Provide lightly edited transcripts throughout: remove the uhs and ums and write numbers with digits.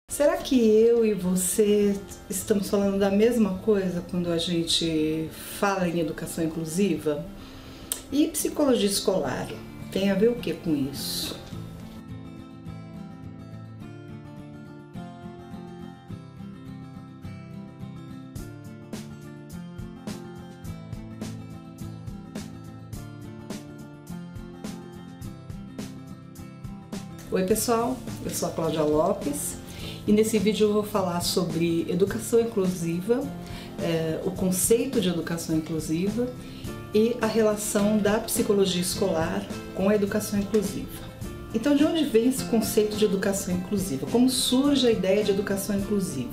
Será que eu e você estamos falando da mesma coisa quando a gente fala em educação inclusiva? E psicologia escolar? Tem a ver o que com isso? Oi pessoal, eu sou a Cláudia Lopes e nesse vídeo eu vou falar sobre educação inclusiva, o conceito de educação inclusiva e a relação da psicologia escolar com a educação inclusiva. Então, de onde vem esse conceito de educação inclusiva? Como surge a ideia de educação inclusiva?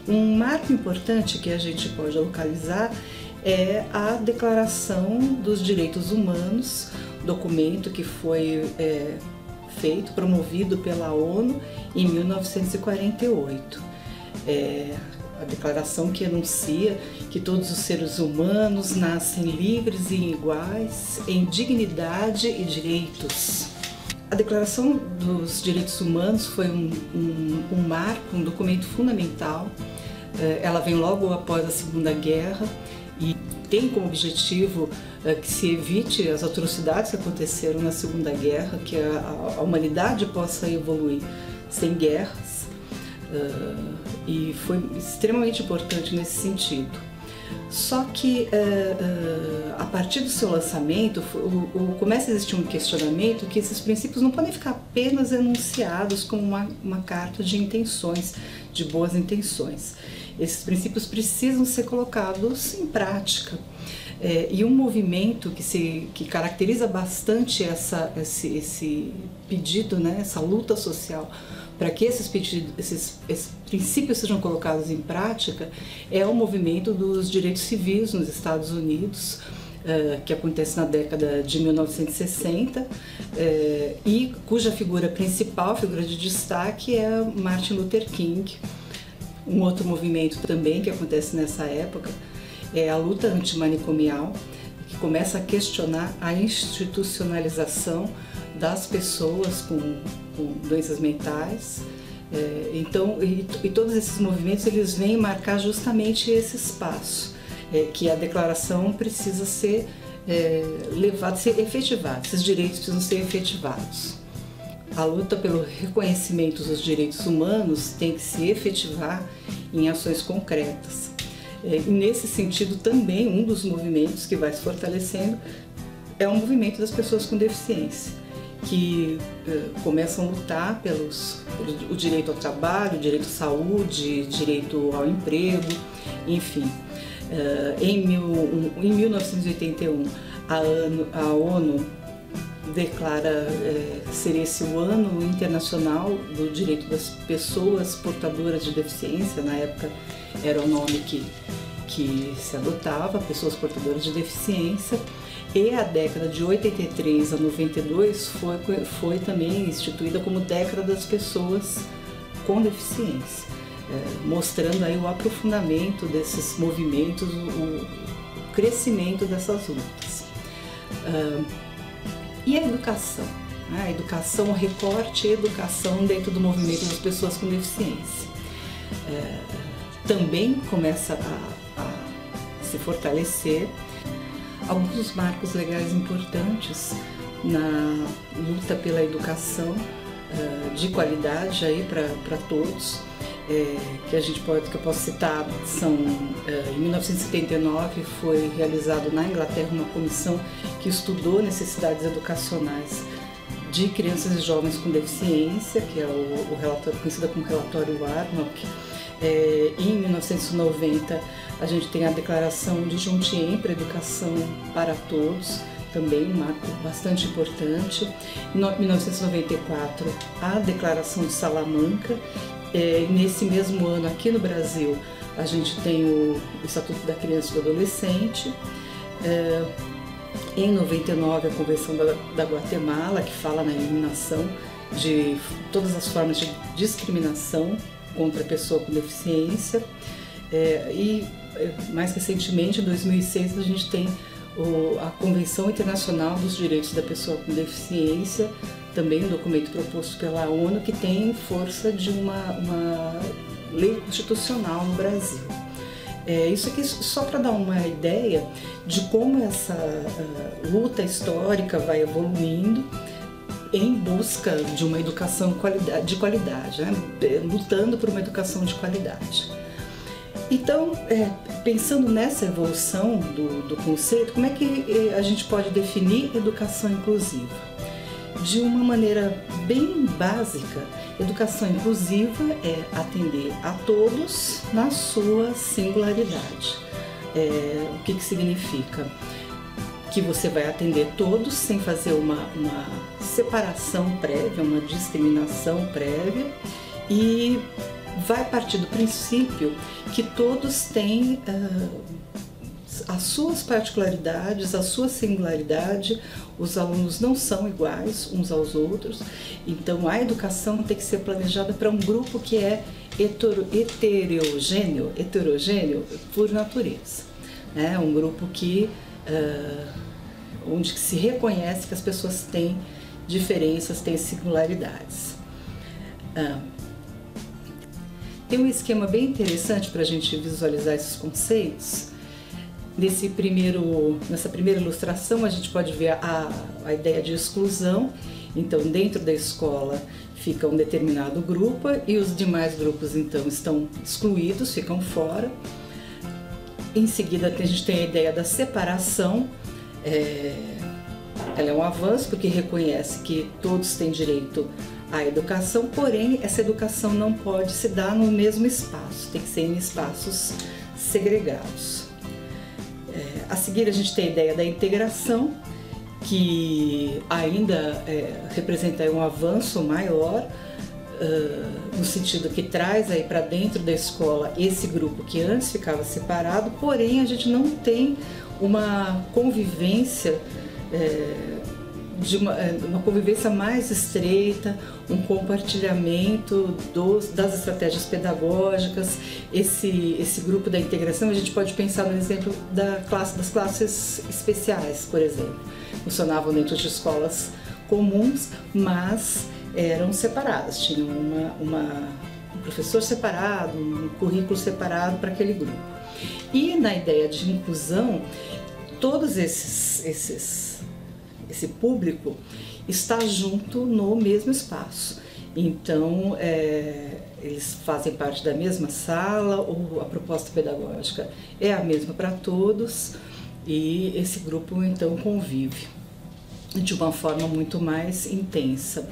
Um marco importante que a gente pode localizar é a Declaração dos Direitos Humanos, documento que foi promovido pela ONU em 1948. A declaração que anuncia que todos os seres humanos nascem livres e iguais em dignidade e direitos. A Declaração dos Direitos Humanos foi um marco, um documento fundamental. Ela vem logo após a Segunda Guerra e tem como objetivo que se evite as atrocidades que aconteceram na Segunda Guerra, que a humanidade possa evoluir sem guerras, e foi extremamente importante nesse sentido. Só que a partir do seu lançamento começa a existir um questionamento que esses princípios não podem ficar apenas enunciados como uma carta de intenções, de boas intenções. Esses princípios precisam ser colocados em prática. E um movimento que caracteriza bastante esse pedido, né, essa luta social para que esses princípios sejam colocados em prática, é o movimento dos direitos civis nos Estados Unidos, que acontece na década de 1960, e cuja figura principal, figura de destaque, é Martin Luther King. Um outro movimento também que acontece nessa época é a luta antimanicomial, que começa a questionar a institucionalização das pessoas com doenças mentais. Então, todos esses movimentos eles vêm marcar justamente esse espaço, que a declaração precisa ser levada, ser efetivada, esses direitos precisam ser efetivados. A luta pelo reconhecimento dos direitos humanos tem que se efetivar em ações concretas. E nesse sentido também um dos movimentos que vai se fortalecendo é o movimento das pessoas com deficiência, que começam a lutar pelo direito ao trabalho, direito à saúde, direito ao emprego, enfim. Em 1981 a ONU declara ser esse o Ano Internacional do Direito das Pessoas Portadoras de Deficiência. Na época era o nome que se adotava, pessoas portadoras de deficiência, e a década de 83 a 92 foi também instituída como década das pessoas com deficiência, mostrando aí o aprofundamento desses movimentos, o crescimento dessas lutas. E a educação? A educação, o recorte e educação dentro do movimento das pessoas com deficiência. Também começa a se fortalecer. Alguns marcos legais importantes na luta pela educação de qualidade aí para todos, que eu posso citar, são em 1979 foi realizado na Inglaterra uma comissão que estudou necessidades educacionais de crianças e jovens com deficiência, que é o relatório conhecido como relatório Warnock. Em 1990 a gente tem a Declaração de Juntier para a Educação para Todos, também um marco bastante importante. Em 1994 a Declaração de Salamanca. Nesse mesmo ano aqui no Brasil a gente tem o Estatuto da Criança e do Adolescente. Em 99 a Convenção da Guatemala, que fala na eliminação de todas as formas de discriminação contra a pessoa com deficiência. E mais recentemente, em 2006, a gente tem a Convenção Internacional dos Direitos da Pessoa com Deficiência, também um documento proposto pela ONU que tem força de uma lei constitucional no Brasil. Isso aqui só para dar uma ideia de como essa luta histórica vai evoluindo em busca de uma educação de qualidade, né? Lutando por uma educação de qualidade. Então, pensando nessa evolução do conceito, como é que a gente pode definir educação inclusiva? De uma maneira bem básica, educação inclusiva é atender a todos na sua singularidade. O que significa? Que você vai atender todos sem fazer uma separação prévia, uma discriminação prévia, e vai partir do princípio que todos têm as suas particularidades, a sua singularidade. Os alunos não são iguais uns aos outros, então a educação tem que ser planejada para um grupo que é heterogêneo por natureza, né? Um grupo que onde se reconhece que as pessoas têm diferenças, têm singularidades. Tem um esquema bem interessante para a gente visualizar esses conceitos. Nessa primeira ilustração, a gente pode ver a ideia de exclusão. Então, dentro da escola fica um determinado grupo e os demais grupos, então, estão excluídos, ficam fora. Em seguida, a gente tem a ideia da separação. Ela é um avanço porque reconhece que todos têm direito à educação, porém, essa educação não pode se dar no mesmo espaço, tem que ser em espaços segregados. A seguir, a gente tem a ideia da integração, que ainda representa um avanço maior, no sentido que traz aí para dentro da escola esse grupo que antes ficava separado, porém a gente não tem uma convivência uma convivência mais estreita, um compartilhamento das estratégias pedagógicas. Esse grupo da integração, a gente pode pensar no exemplo das classes especiais, por exemplo. Funcionavam dentro de escolas comuns, mas eram separadas, tinham um professor separado, um currículo separado para aquele grupo. E na ideia de inclusão, todos esse público está junto no mesmo espaço. Então, eles fazem parte da mesma sala, ou a proposta pedagógica é a mesma para todos, e esse grupo então convive de uma forma muito mais intensa.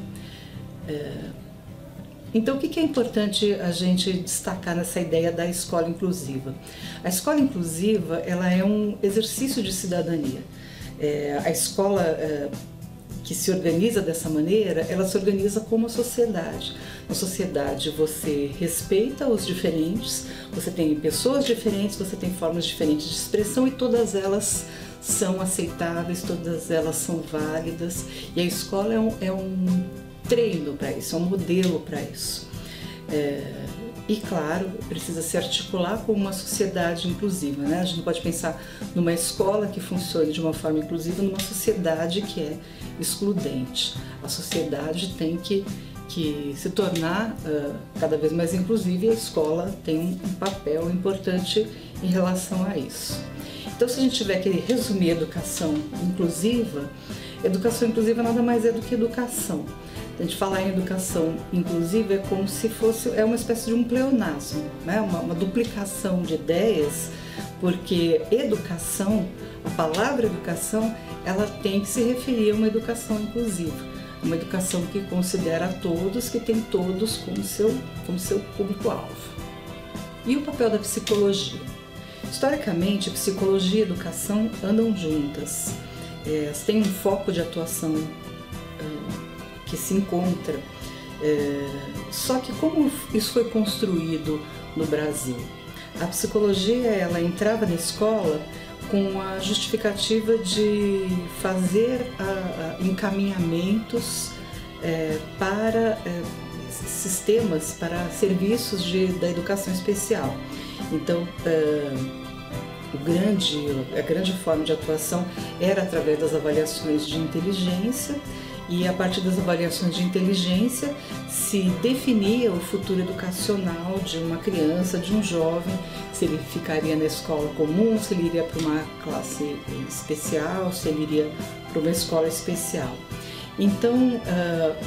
Então, o que é importante a gente destacar nessa ideia da escola inclusiva? A escola inclusiva, ela é um exercício de cidadania. A escola que se organiza dessa maneira, ela se organiza como a sociedade. Na sociedade você respeita os diferentes, você tem pessoas diferentes, você tem formas diferentes de expressão e todas elas são aceitáveis, todas elas são válidas, e a escola é um treino para isso, é um modelo para isso. E claro, precisa se articular com uma sociedade inclusiva, né? A gente não pode pensar numa escola que funcione de uma forma inclusiva numa sociedade que é excludente. A sociedade tem que se tornar cada vez mais inclusiva, e a escola tem um papel importante em relação a isso. Então, se a gente tiver que resumir educação inclusiva nada mais é do que educação. A gente falar em educação inclusiva é como se fosse uma espécie de um pleonasmo, né? Uma duplicação de ideias, porque educação, a palavra educação, ela tem que se referir a uma educação inclusiva, uma educação que considera todos, que tem todos como seu público-alvo. E o papel da psicologia? Historicamente, psicologia e educação andam juntas, têm um foco de atuação que se encontra. Só que como isso foi construído no Brasil? A psicologia, ela entrava na escola com a justificativa de fazer encaminhamentos para sistemas, para serviços da educação especial. Então, a grande forma de atuação era através das avaliações de inteligência E a partir das avaliações de inteligência se definia o futuro educacional de uma criança, de um jovem, se ele ficaria na escola comum, se ele iria para uma classe especial, se ele iria para uma escola especial. Então,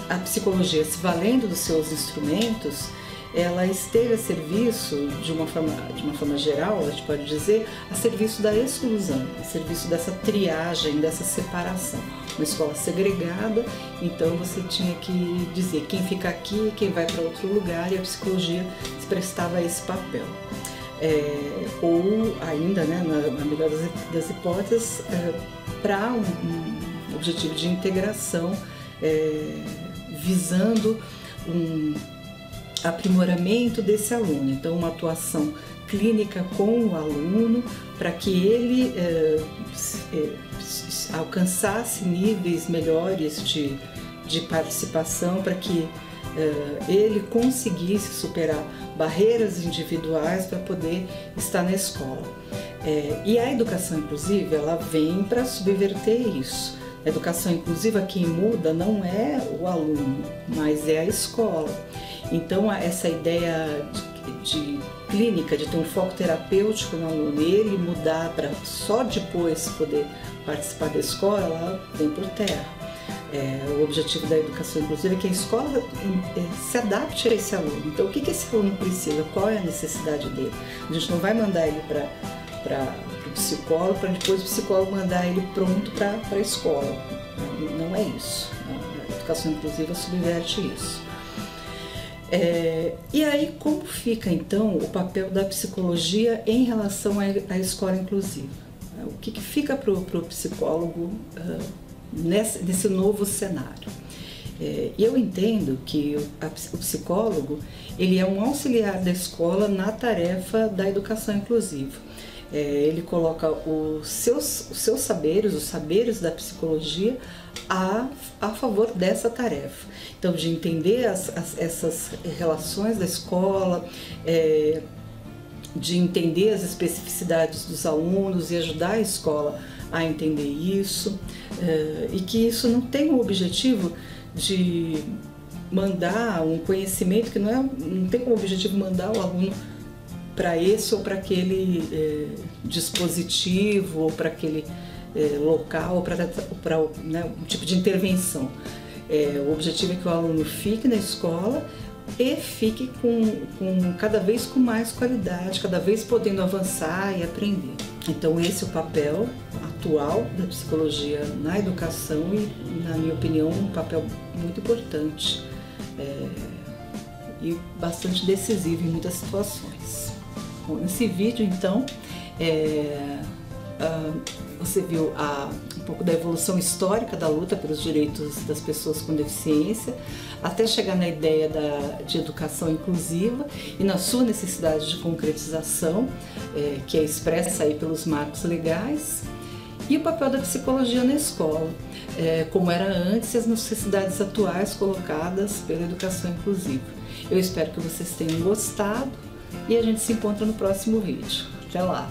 a psicologia, se valendo dos seus instrumentos, ela esteve a serviço, de uma forma geral, a gente pode dizer, a serviço da exclusão, a serviço dessa triagem, dessa separação. Uma escola segregada, então você tinha que dizer quem fica aqui, quem vai para outro lugar, e a psicologia se prestava a esse papel. Ou ainda, né, na melhor das hipóteses, para um objetivo de integração, visando um aprimoramento desse aluno. Então, uma atuação clínica com o aluno para que ele alcançasse níveis melhores de participação, para que ele conseguisse superar barreiras individuais para poder estar na escola. E a educação inclusiva, ela vem para subverter isso. A educação inclusiva, quem muda não é o aluno, mas é a escola. Então, essa ideia de clínica, de ter um foco terapêutico no aluno, ele mudar para só depois poder participar da escola, ela vem por terra. O objetivo da educação inclusiva é que a escola se adapte a esse aluno. Então, o que esse aluno precisa? Qual é a necessidade dele? A gente não vai mandar ele para o psicólogo, para depois o psicólogo mandar ele pronto para a escola. Não é isso. A educação inclusiva subverte isso. E aí, como fica então o papel da psicologia em relação à escola inclusiva? O que fica para o psicólogo nesse novo cenário? Eu entendo que o psicólogo ele é um auxiliar da escola na tarefa da educação inclusiva. Ele coloca os seus saberes, os saberes da psicologia a favor dessa tarefa. Então, de entender essas relações da escola, de entender as especificidades dos alunos e ajudar a escola a entender isso, e que isso não tem o objetivo de mandar um conhecimento que não tem como objetivo mandar o aluno para esse ou para aquele dispositivo ou para aquele local ou para um tipo de intervenção. O objetivo é que o aluno fique na escola e fique cada vez com mais qualidade, cada vez podendo avançar e aprender. Então esse é o papel atual da psicologia na educação e, na minha opinião, um papel muito importante e bastante decisivo em muitas situações. Bom, nesse vídeo, então, você viu um pouco da evolução histórica da luta pelos direitos das pessoas com deficiência, até chegar na ideia de educação inclusiva e na sua necessidade de concretização, que é expressa aí pelos marcos legais, e o papel da psicologia na escola, como era antes, e as necessidades atuais colocadas pela educação inclusiva. Eu espero que vocês tenham gostado e a gente se encontra no próximo vídeo. Até lá!